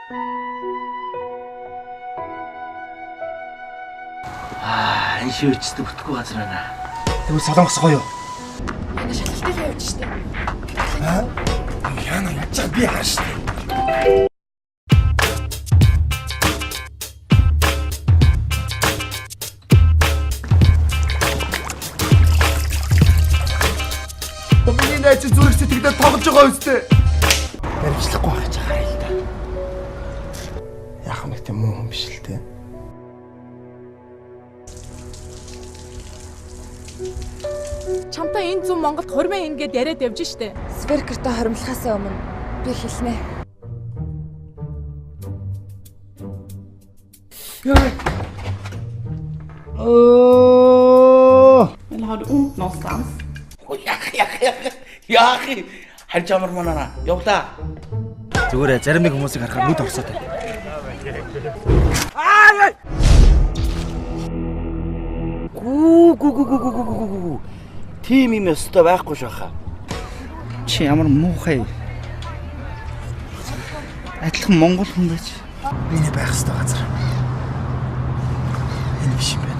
Энэ шивчтэй бүтггүй газар байна. Тэгвэл солонгос гоё. Яна шалгалтаа явж штэ. Яна яаж би хараш штэ. Миний найз зүрх сэтгэлээр тоглож байгаа үстэй. Баримтлахгүй байж байгаа юм да. Яах юм бэ тийм муу юм биш л те. Чамтай энэ зүм Монголд хурмын ингээд яриад явж штэ. Сверкертэй хоримлахаас өмнө би хэлнэ. Eller har du ont någonstans? Яах юм? Харж амар манаа. Явлаа. Зүгээр зарим нэг хүмүүсийг харахаар нүд орсоод байна. Гүү. Тим юм өстой байхгүй шахаа. Чи ямар муухай. Адилхан монгол хүн байж. Миний байх ёстой газар. Энэ биш юм байна.